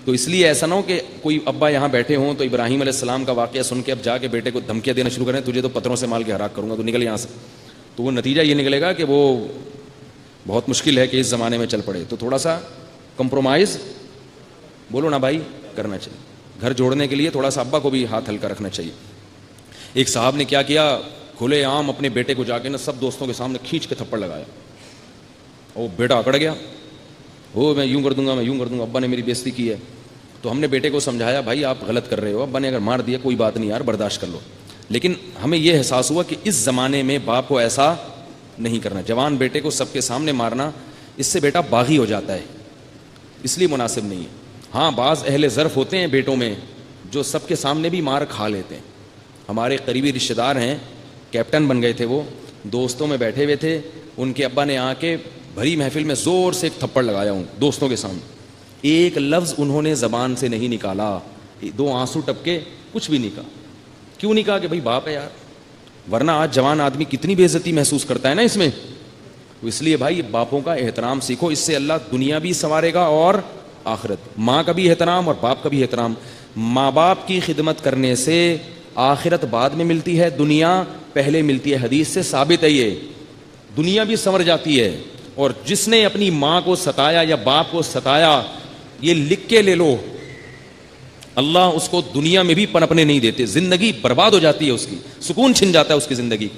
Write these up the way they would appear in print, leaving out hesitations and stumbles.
تو اس لیے ایسا نہ ہو کہ کوئی ابا یہاں بیٹھے ہوں تو ابراہیم علیہ السلام کا واقعہ سن کے اب جا کے بیٹے کو دھمکیاں دینا شروع کریں، تجھے تو پتھروں سے مال کے ہلاک کروں گا، تو نکل یہاں سے. تو وہ نتیجہ یہ نکلے گا کہ وہ بہت مشکل ہے کہ اس زمانے میں چل پڑے. تو تھوڑا سا کمپرومائز بولو نا بھائی کرنا چاہیے. گھر جوڑنے کے لیے تھوڑا سا ابا کو بھی ہاتھ ہلکا رکھنا چاہیے. ایک صاحب نے کیا کیا، کھلے عام اپنے بیٹے کو جا کے نا سب دوستوں کے سامنے کھینچ کے تھپڑ لگایا. وہ بیٹا اکڑ گیا، وہ میں یوں کر دوں گا، میں یوں کر دوں گا، ابا نے میری بےزتی کی ہے. تو ہم نے بیٹے کو سمجھایا بھائی آپ غلط کر رہے ہو، ابا نے اگر مار دیا کوئی بات نہیں یار برداشت کر لو. لیکن ہمیں یہ احساس ہوا کہ اس زمانے میں باپ کو ایسا نہیں کرنا. جوان بیٹے کو سب کے سامنے مارنا، اس سے بیٹا باغی ہو جاتا ہے، اس لیے مناسب نہیں ہے. ہاں بعض اہل ظرف ہوتے ہیں بیٹوں میں جو سب کے سامنے بھی مار کھا لیتے ہیں. ہمارے قریبی رشتہ دار ہیں، کیپٹن بن گئے تھے، وہ دوستوں میں بیٹھے ہوئے تھے، ان کے ابا نے آ کے بھری محفل میں زور سے ایک تھپڑ لگایا ہوں دوستوں کے سامنے. ایک لفظ انہوں نے زبان سے نہیں نکالا، دو آنسو ٹپکے، کچھ بھی نہیں کہا. کیوں نہیں کہا کہ بھائی باپ ہے یار، ورنہ آج جوان آدمی کتنی بے عزتی محسوس کرتا ہے نا اس میں. اس لیے بھائی باپوں کا احترام سیکھو، اس سے اللہ دنیا بھی سنوارے گا اور آخرت. ماں کا بھی احترام اور باپ کا بھی احترام. ماں باپ کی خدمت کرنے سے آخرت بعد میں ملتی ہے، دنیا پہلے ملتی ہے. حدیث سے ثابت ہے یہ، دنیا بھی سنور جاتی ہے. اور جس نے اپنی ماں کو ستایا یا باپ کو ستایا، یہ لکھ کے لے لو، اللہ اس کو دنیا میں بھی پنپنے نہیں دیتے، زندگی برباد ہو جاتی ہے، اس کی سکون چھن جاتا ہے اس کی زندگی.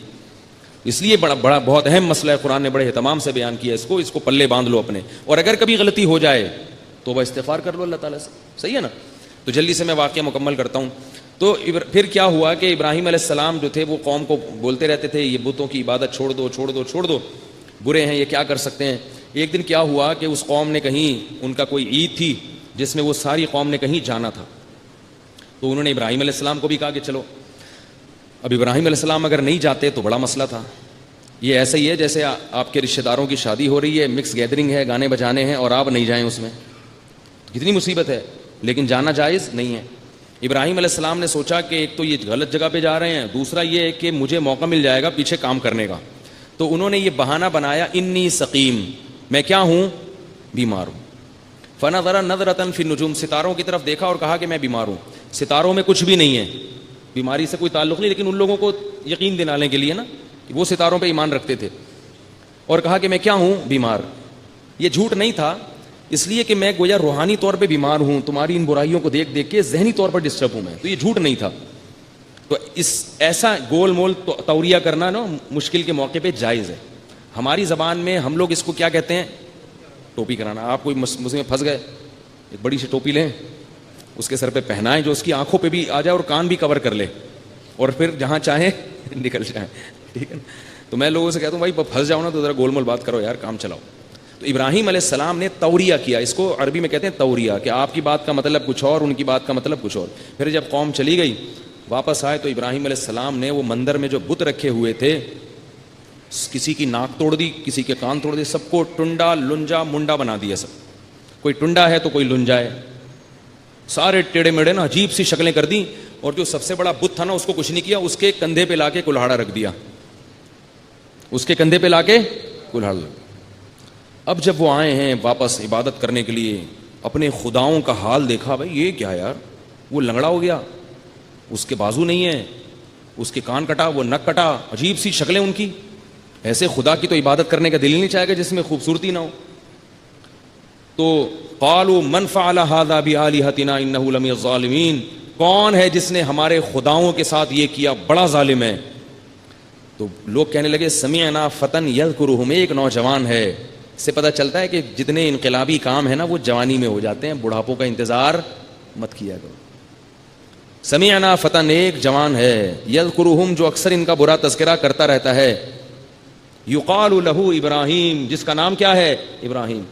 اس لیے بڑا بہت اہم مسئلہ ہے، قرآن نے بڑے اہتمام سے بیان کیا اس کو پلے باندھ لو اپنے. اور اگر کبھی غلطی ہو جائے تو وہ استغفار کر لو اللہ تعالیٰ سے. صحیح ہے نا. تو جلدی سے میں واقعہ مکمل کرتا ہوں. تو پھر کیا ہوا کہ ابراہیم علیہ السلام جو تھے وہ قوم کو بولتے رہتے تھے یہ بتوں کی عبادت چھوڑ دو چھوڑ دو چھوڑ دو، برے ہیں، یہ کیا کر سکتے ہیں. ایک دن کیا ہوا کہ اس قوم نے کہیں، ان کا کوئی عید تھی جس میں وہ ساری قوم نے کہیں جانا تھا. تو انہوں نے ابراہیم علیہ السلام کو بھی کہا کہ چلو. اب ابراہیم علیہ السلام اگر نہیں جاتے تو بڑا مسئلہ تھا. یہ ایسا ہی ہے جیسے آپ کے رشتہ داروں کی شادی ہو رہی ہے، مکس گیدرنگ ہے، گانے بجانے ہیں اور آپ نہیں جائیں اس میں، کتنی مصیبت ہے. لیکن جانا جائز نہیں ہے. ابراہیم علیہ السلام نے سوچا کہ ایک تو یہ غلط جگہ پہ جا رہے ہیں، دوسرا یہ ہے کہ مجھے موقع مل جائے گا پیچھے کام کرنے کا. تو انہوں نے یہ بہانہ بنایا، انی سقیم، میں کیا ہوں، بیمار ہوں. فنظر نظرۃ فی النجوم، ستاروں کی طرف دیکھا اور کہا کہ میں بیمار ہوں. ستاروں میں کچھ بھی نہیں ہے، بیماری سے کوئی تعلق نہیں، لیکن ان لوگوں کو یقین دلانے کے لیے نا، وہ ستاروں پہ ایمان رکھتے تھے. اور کہا کہ میں کیا ہوں، بیمار. یہ جھوٹ نہیں تھا، اس لیے کہ میں گویا روحانی طور پہ بیمار ہوں، تمہاری ان برائیوں کو دیکھ دیکھ کے ذہنی طور پر ڈسٹرب ہوں میں. تو یہ جھوٹ نہیں تھا. تو اس ایسا گول مول توریہ کرنا نا مشکل کے موقع پہ جائز ہے. ہماری زبان میں ہم لوگ اس کو کیا کہتے ہیں، ٹوپی کرانا. آپ کوئی مسئلے میں پھنس گئے، ایک بڑی سی ٹوپی لیں، اس کے سر پہ پہنائیں جو اس کی آنکھوں پہ بھی آ جائے اور کان بھی کور کر لے، اور پھر جہاں چاہیں نکل جائیں. ٹھیک ہے. تو میں لوگوں سے کہتا ہوں بھائی پھنس جاؤ نا تو ذرا گول مول بات کرو یار، کام چلاؤ. تو ابراہیم علیہ السلام نے توریہ کیا، اس کو عربی میں کہتے ہیں توریہ، کہ آپ کی بات کا مطلب کچھ اور، ان کی بات کا مطلب کچھ اور. پھر جب قوم چلی گئی واپس آئے تو ابراہیم علیہ السلام نے وہ مندر میں جو بت رکھے ہوئے تھے، کسی کی ناک توڑ دی، کسی کے کان توڑ دی، سب کو ٹنڈا لنجا منڈا بنا دیا. سب کوئی ٹنڈا ہے تو کوئی لنجا ہے، سارے ٹیڑے میڑے نا عجیب سی شکلیں کر دی. اور جو سب سے بڑا بت تھا نا اس کو کچھ نہیں کیا، اس کے کندھے پہ لا کے کلہاڑا رکھ دیا، اس کے کندھے پہ لا کے کلہاڑا. اب جب وہ آئے ہیں واپس عبادت کرنے کے لیے، اپنے خداؤں کا حال دیکھا، بھائی یہ کیا یار، وہ لنگڑا ہو گیا، اس کے بازو نہیں ہے، اس کے کان کٹا، وہ نک کٹا، عجیب سی شکلیں ان کی. ایسے خدا کی تو عبادت کرنے کا دل ہی نہیں چاہے گا جس میں خوبصورتی نہ ہو. تو قالوا من فعل هذا بآلهتنا انه لمن الظالمین، کون ہے جس نے ہمارے خداؤں کے ساتھ یہ کیا، بڑا ظالم ہے. تو لوگ کہنے لگے سمعنا فتن یذکرہم، ایک نوجوان ہے. اس سے پتہ چلتا ہے کہ جتنے انقلابی کام ہے نا وہ جوانی میں ہو جاتے ہیں، بڑھاپوں کا انتظار مت کیا کرو. سمعنا فتن، ایک جوان ہے، یذکرہم، جو اکثر ان کا برا تذکرہ کرتا رہتا ہے. یقال لہ ابراہیم، جس کا نام کیا ہے، ابراہیم.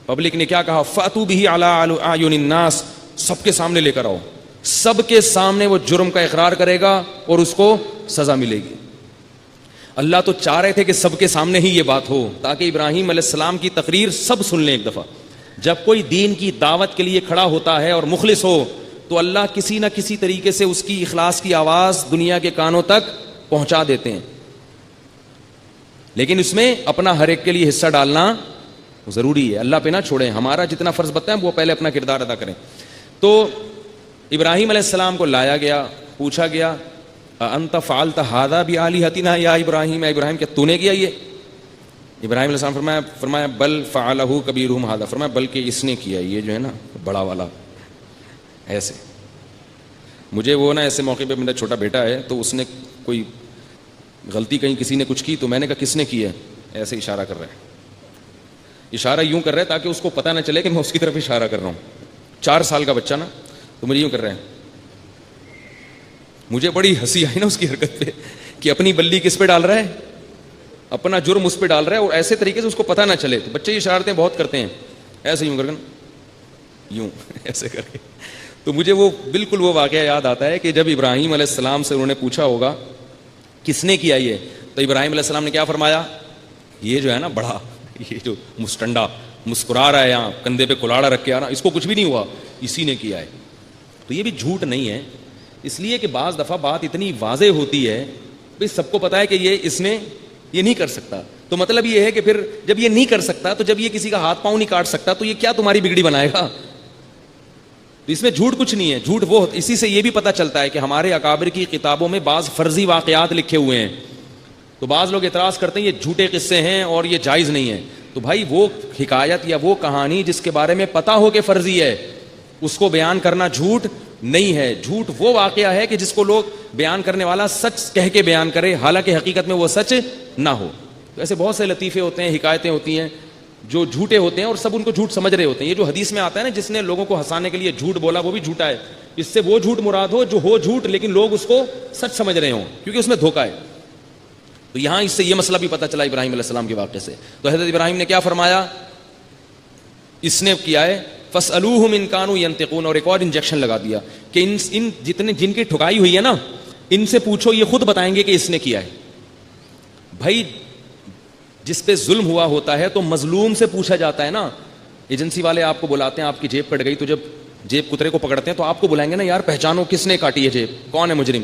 پبلک نے کیا کہا، فاتوا بہ علی اعین الناس، سب کے سامنے لے کر آؤ. سب کے سامنے وہ جرم کا اقرار کرے گا اور اس کو سزا ملے گی. اللہ تو چاہ رہے تھے کہ سب کے سامنے ہی یہ بات ہو تاکہ ابراہیم علیہ السلام کی تقریر سب سن لیں ایک دفعہ. جب کوئی دین کی دعوت کے لیے کھڑا ہوتا ہے اور مخلص ہو تو اللہ کسی نہ کسی طریقے سے اس کی اخلاص کی آواز دنیا کے کانوں تک پہنچا دیتے ہیں. لیکن اس میں اپنا ہر ایک کے لیے حصہ ڈالنا ضروری ہے, اللہ پہ نہ چھوڑیں, ہمارا جتنا فرض بنتا ہے وہ پہلے اپنا کردار ادا کریں. تو ابراہیم علیہ السلام کو لایا گیا, پوچھا گیا انت فعلت ھذا بآلہتنا یا ابراہیم, اے ابراہیم کیا تو نے کیا یہ؟ ابراہیم علیہ السلام فرمایا بل فعلہ کبیرہم ھذا, فرمایا بلکہ اس نے کیا, یہ جو ہے نا بڑا والا. ایسے مجھے وہ نا ایسے موقع پہ, میرا چھوٹا بیٹا ہے تو اس نے کوئی غلطی کہیں کسی نے کچھ کی تو میں نے کہا کس نے کی ہے, ایسے اشارہ کر رہا ہے, اشارہ یوں کر رہا ہے تاکہ اس کو پتہ نہ چلے کہ میں اس کی طرف اشارہ کر رہا ہوں. 4 سال کا بچہ نا, تو مجھے یوں کر رہا ہے. مجھے بڑی ہنسی آئی نا اس کی حرکت پہ کہ اپنی بلی کس پہ ڈال رہا ہے, اپنا جرم اس پہ ڈال رہا ہے, اور ایسے طریقے سے اس کو پتہ نہ چلے. تو بچے اشارتیں بہت کرتے ہیں, ایسے یوں کر کے, یوں ایسے کر کے. تو مجھے وہ بالکل وہ واقعہ یاد آتا ہے کہ جب ابراہیم علیہ السلام سے انہوں نے پوچھا ہوگا کس نے کیا یہ, تو ابراہیم علیہ السلام نے کیا فرمایا, یہ جو ہے نا بڑا, یہ جو مسٹنڈا مسکرا رہا ہے یہاں کندھے پہ کلاڑا رکھ کے آ رہا, اس کو کچھ بھی نہیں ہوا, اسی نے کیا ہے. تو یہ بھی جھوٹ نہیں ہے, اس لیے کہ بعض دفعہ بات اتنی واضح ہوتی ہے بھئی سب کو پتا ہے کہ اس نے یہ نہیں کر سکتا. تو مطلب یہ ہے کہ پھر جب یہ نہیں کر سکتا, تو جب یہ کسی کا ہاتھ پاؤں نہیں کاٹ سکتا, تو یہ کیا تمہاری بگڑی بنائے گا؟ تو اس میں جھوٹ کچھ نہیں ہے. جھوٹ وہ, اسی سے یہ بھی پتہ چلتا ہے کہ ہمارے اکابر کی کتابوں میں بعض فرضی واقعات لکھے ہوئے ہیں. تو بعض لوگ اعتراض کرتے ہیں یہ جھوٹے قصے ہیں اور یہ جائز نہیں ہے. تو بھائی وہ حکایت یا وہ کہانی جس کے بارے میں پتہ ہو کہ فرضی ہے, اس کو بیان کرنا جھوٹ نہیں ہے. جھوٹ وہ واقعہ ہے کہ جس کو لوگ بیان کرنے والا سچ کہہ کے بیان کرے, حالانکہ حقیقت میں وہ سچ نہ ہو. تو ایسے بہت سے لطیفے ہوتے ہیں, حکایتیں ہوتی ہیں جو جھوٹے ہوتے ہیں اور سب ان کو جھوٹ سمجھ رہے ہوتے ہیں. یہ جو حدیث میں آتا ہے نا, جس نے لوگوں کو ہنسانے کے لیے جھوٹ بولا وہ بھی جھوٹا ہے, اس سے وہ جھوٹ مراد ہو جو ہو جھوٹ لیکن لوگ اس کو سچ سمجھ رہے ہوں, کیونکہ اس میں دھوکہ ہے. تو یہاں اس سے یہ مسئلہ بھی پتہ چلا ابراہیم علیہ السلام کے واقعے سے. تو حضرت ابراہیم نے کیا فرمایا, اس نے کیا ہے فَاسْأَلُوهُمْ إِنْ كَانُوا يَنْطِقُونَ, اور ایک اور انجیکشن لگا دیا کہ ان جتنے جن کی ٹھکائی ہوئی ہے نا, ان سے پوچھو, یہ خود بتائیں گے کہ اس نے کیا ہے. بھائی جس پہ ظلم ہوا ہوتا ہے تو مظلوم سے پوچھا جاتا ہے نا. ایجنسی والے آپ کو بلاتے ہیں, آپ کی جیب کٹ گئی, تو جب جیب کترے کو پکڑتے ہیں تو آپ کو بلائیں گے نا, یار پہچانو کس نے کاٹی ہے جیب, کون ہے مجرم.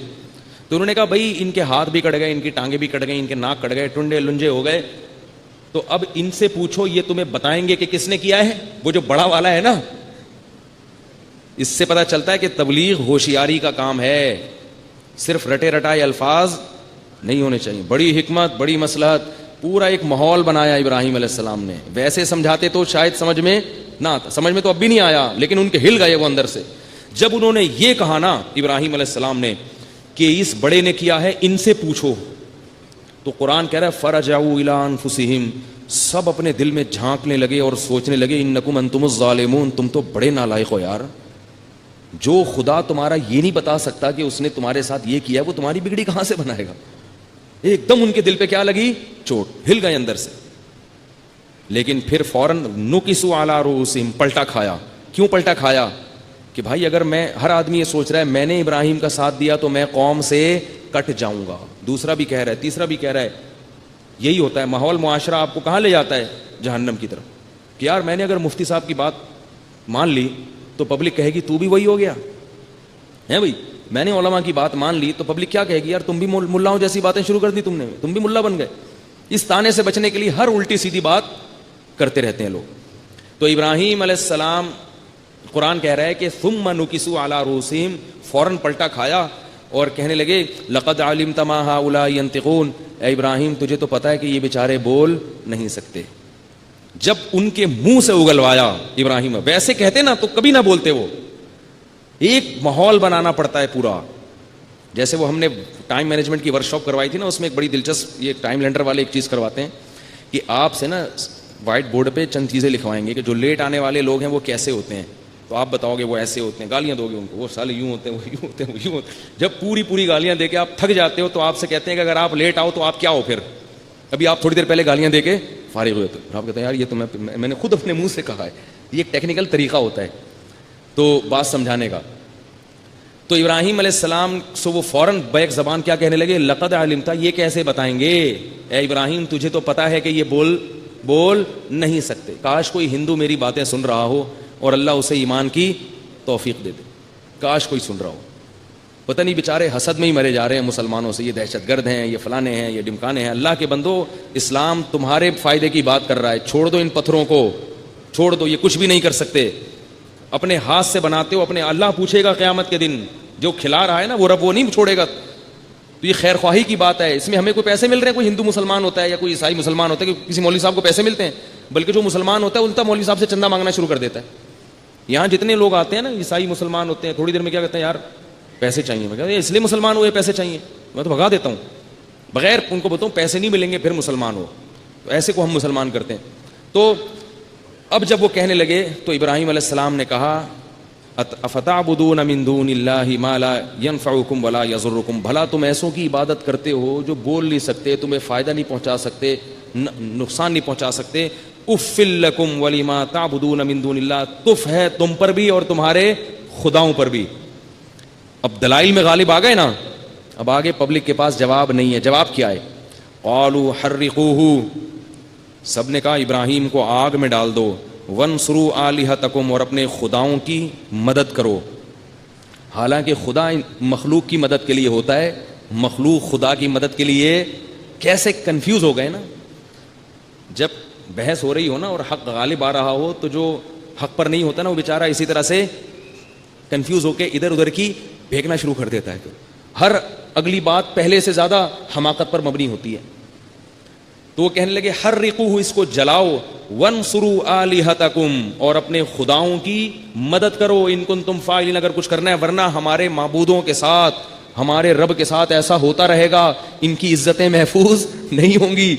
تو انہوں نے کہا بھائی ان کے ہاتھ بھی کٹ گئے, ان کی ٹانگیں بھی کٹ گئی, ان کے ناک کٹ گئے, ٹنڈے لنجے ہو گئے, تو اب ان سے پوچھو یہ تمہیں بتائیں گے کہ کس نے کیا ہے. وہ جو بڑا والا ہے نا, اس سے پتہ چلتا ہے کہ تبلیغ ہوشیاری کا کام ہے, صرف رٹے رٹائے الفاظ نہیں ہونے چاہیے. بڑی حکمت, بڑی مصلحت, پورا ایک ماحول بنایا ابراہیم علیہ السلام نے. ویسے سمجھاتے تو شاید سمجھ میں نہ آتا, سمجھ میں تو اب بھی نہیں آیا, لیکن ان کے ہل گئے وہ اندر سے. جب انہوں نے یہ کہا نا ابراہیم علیہ السلام نے کہ اس بڑے نے کیا ہے, ان سے پوچھو, تو قرآن کہہ رہا ہے فَرَجَعُوا إِلَىٰ أَنفُسِهِمْ, سب اپنے دل میں جھانکنے لگے اور سوچنے لگے اِنَّكُمْ أَنْتُمُ الظَّالِمُونَ, تم تو بڑے نالائق ہو یار. جو خدا تمہارا یہ نہیں بتا سکتا کہ اس نے تمہارے ساتھ یہ کیا, وہ تمہاری بگڑی کہاں سے بنائے گا. ایک دم ان کے دل پہ کیا لگی, چوٹ, ہل گئے اندر سے. لیکن پھر فوراً نُكِسُوا عَلَىٰ رُؤُوسِهِمْ, پلٹا کھایا. کیوں پلٹا کھایا؟ کہ بھائی اگر میں, ہر آدمی یہ سوچ رہا ہے میں نے ابراہیم کا ساتھ دیا تو میں قوم سے کٹ جاؤں گا. دوسرا بھی کہہ رہا ہے, تیسرا بھی کہہ رہا ہے. یہی ہوتا ہے ماحول, معاشرہ آپ کو کہاں لے جاتا ہے, جہنم کی طرف. کہ یار میں نے اگر مفتی صاحب کی بات مان لی تو پبلک کہے گی تو بھی وہی ہو گیا ہے بھائی. میں نے علماء کی بات مان لی تو پبلک کیا کہے گی, یار تم بھی ملاؤں جیسی باتیں شروع کر دی تم نے, تم بھی ملا بن گئے. اس تانے سے بچنے کے لیے ہر الٹی سیدھی بات کرتے رہتے ہیں لوگ. تو ابراہیم علیہ السلام, قرآن کہہ رہا ہے کہ ثم نکسوا علی رؤوسہم, فوراً پلٹا کھایا اور کہنے لگے لقد علمت ما هؤلاء ينطقون, اے ابراہیم تجھے تو پتا ہے کہ یہ بیچارے بول نہیں سکتے. جب ان کے منہ سے اگلوایا ابراہیم, ویسے کہتے نا تو کبھی نہ بولتے. وہ ایک ماحول بنانا پڑتا ہے پورا. جیسے وہ ہم نے ٹائم مینجمنٹ کی ورکشاپ کروائی تھی نا, اس میں ایک بڑی دلچسپ, یہ ٹائم لینڈر والے ایک چیز کرواتے ہیں کہ آپ سے نا وائٹ بورڈ پہ چند چیزیں لکھوائیں گے کہ جو لیٹ آنے والے لوگ ہیں وہ کیسے ہوتے ہیں. تو آپ بتاؤ گے وہ ایسے ہوتے ہیں, گالیاں دو گے ان کو, وہ سالے یوں ہوتے ہیں, وہ یوں ہوتے ہیں, وہ یوں ہوتے ہیں. جب پوری گالیاں دے کے آپ تھک جاتے ہو تو آپ سے کہتے ہیں کہ اگر آپ لیٹ آؤ تو آپ کیا ہو پھر. ابھی آپ تھوڑی دیر پہلے گالیاں دے کے فارغ ہوئے تو آپ کہتے ہیں یار یہ تو میں نے خود اپنے منہ سے کہا ہے. یہ ایک ٹیکنیکل طریقہ ہوتا ہے تو بات سمجھانے کا. تو ابراہیم علیہ السلام سے وہ فوراً بیک زبان کیا کہنے لگے, لقد علمت, یہ کیسے بتائیں گے, اے ابراہیم تجھے تو پتا ہے کہ یہ بول نہیں سکتے. کاش کوئی ہندو میری باتیں سن رہا ہو اور اللہ اسے ایمان کی توفیق دے دے. کاش کوئی سن رہا ہو. پتہ نہیں بیچارے حسد میں ہی مرے جا رہے ہیں مسلمانوں سے، یہ دہشت گرد ہیں، یہ فلانے ہیں، یہ ڈمکانے ہیں۔ اللہ کے بندو، اسلام تمہارے فائدے کی بات کر رہا ہے، چھوڑ دو ان پتھروں کو، چھوڑ دو، یہ کچھ بھی نہیں کر سکتے، اپنے ہاتھ سے بناتے ہو اپنے، اللہ پوچھے گا قیامت کے دن، جو کھلا رہا ہے نا وہ رب وہ نہیں چھوڑے گا۔ تو یہ خیر خواہی کی بات ہے، اس میں ہمیں کوئی پیسے مل رہے ہیں، کوئی ہندو مسلمان ہوتا ہے یا کوئی عیسائی مسلمان ہوتا ہے کہ کسی مولوی صاحب کو پیسے ملتے ہیں، بلکہ جو مسلمان ہوتا ہے الٹا مولوی صاحب سے چندہ مانگنا شروع کر دیتا ہے۔ یہاں جتنے لوگ آتے ہیں نا عیسائی مسلمان ہوتے ہیں، تھوڑی دیر میں کیا کہتے ہیں، یار پیسے چاہیے، میں کہتا ہوں اس لیے مسلمان ہوئے پیسے چاہیے، میں تو بھگا دیتا ہوں، بغیر ان کو بتاؤں پیسے نہیں ملیں گے پھر مسلمان ہو، تو ایسے کو ہم مسلمان کرتے ہیں۔ تو اب جب وہ کہنے لگے تو ابراہیم علیہ السلام نے کہا افتعبدون من دون اللہ ما لا ينفعکم ولا یضرکم، بھلا تم ایسوں کی عبادت کرتے ہو جو بول نہیں سکتے، تمہیں فائدہ نہیں پہنچا سکتے، نقصان نہیں پہنچا سکتے۔ اف لکم ولما تعبدون من دون اللہ، تف ہے تم پر بھی اور تمہارے خداؤں پر بھی۔ اب دلائل میں غالب آ گئے نا، اب آگے پبلک کے پاس جواب نہیں ہے۔ جواب کیا ہے؟ قالوا حرقوہ، سب نے کہا ابراہیم کو آگ میں ڈال دو، وانصروا آلہتکم، اور اپنے خداؤں کی مدد کرو۔ حالانکہ خدا مخلوق کی مدد کے لیے ہوتا ہے، مخلوق خدا کی مدد کے لیے کیسے کنفیوز ہو گئے نا۔ جب بحث ہو رہی ہو نا اور حق غالب آ رہا ہو تو جو حق پر نہیں ہوتا نا وہ بیچارہ اسی طرح سے کنفیوز ہو کے ادھر ادھر کی پھینکنا شروع کر دیتا ہے۔ تو ہر اگلی بات پہلے سے زیادہ حماقت پر مبنی ہوتی ہے۔ تو وہ کہنے لگے حرقوہ، اس کو جلاؤ، وانصروا آلہتکم، اور اپنے خداؤں کی مدد کرو، ان کنتم فاعلین، اگر کچھ کرنا ہے، ورنہ ہمارے معبودوں کے ساتھ، ہمارے رب کے ساتھ ایسا ہوتا رہے گا، ان کی عزتیں محفوظ نہیں ہوں گی۔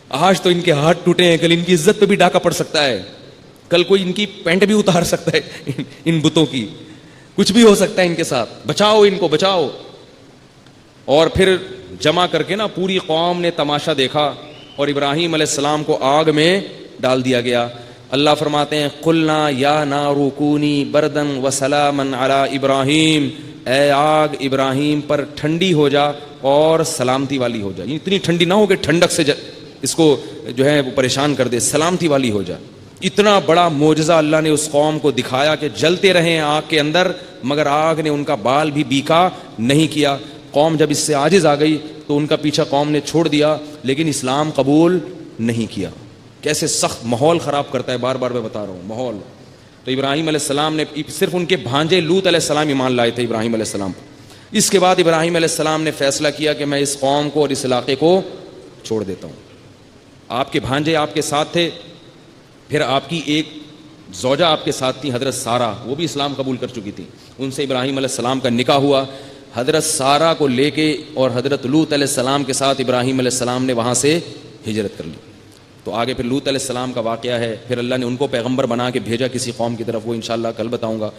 آج تو ان کے ہاتھ ٹوٹے ہیں، کل ان کی عزت پہ بھی ڈاکہ پڑ سکتا ہے، کل کوئی ان کی پینٹ بھی اتار سکتا ہے، ان بتوں کی کچھ بھی ہو سکتا ہے ان کے ساتھ، بچاؤ ان کو بچاؤ۔ اور پھر جمع کر کے نا پوری قوم نے تماشا دیکھا اور ابراہیم علیہ السلام کو آگ میں ڈال دیا گیا۔ اللہ فرماتے ہیں قلنا یا نار کونی بردن وسلاما علی ابراہیم، اے آگ ابراہیم پر ٹھنڈی ہو جا اور سلامتی والی ہو جا، اتنی ٹھنڈی نہ ہو کہ ٹھنڈک سے اس کو جو ہے وہ پریشان کر دے، سلامتی والی ہو جا۔ اتنا بڑا معجزہ اللہ نے اس قوم کو دکھایا کہ جلتے رہے آگ کے اندر مگر آگ نے ان کا بال بھی بیکا نہیں کیا۔ قوم جب اس سے عاجز آ گئی تو ان کا پیچھا قوم نے چھوڑ دیا، لیکن اسلام قبول نہیں کیا۔ کیسے سخت ماحول خراب کرتا ہے، بار بار میں بتا رہا ہوں ماحول۔ تو ابراہیم علیہ السلام نے صرف ان کے بھانجے لوط علیہ السلام ایمان لائے تھے ابراہیم علیہ السلام پر۔ اس کے بعد ابراہیم علیہ السلام نے فیصلہ کیا کہ میں اس قوم کو اور اس علاقے کو چھوڑ دیتا ہوں۔ آپ کے بھانجے آپ کے ساتھ تھے، پھر آپ کی ایک زوجہ آپ کے ساتھ تھی حضرت سارہ، وہ بھی اسلام قبول کر چکی تھی، ان سے ابراہیم علیہ السلام کا نکاح ہوا۔ حضرت سارہ کو لے کے اور حضرت لوط علیہ السلام کے ساتھ ابراہیم علیہ السلام نے وہاں سے ہجرت کر لی۔ تو آگے پھر لوط علیہ السلام کا واقعہ ہے، پھر اللہ نے ان کو پیغمبر بنا کے بھیجا کسی قوم کی طرف، وہ انشاءاللہ کل بتاؤں گا۔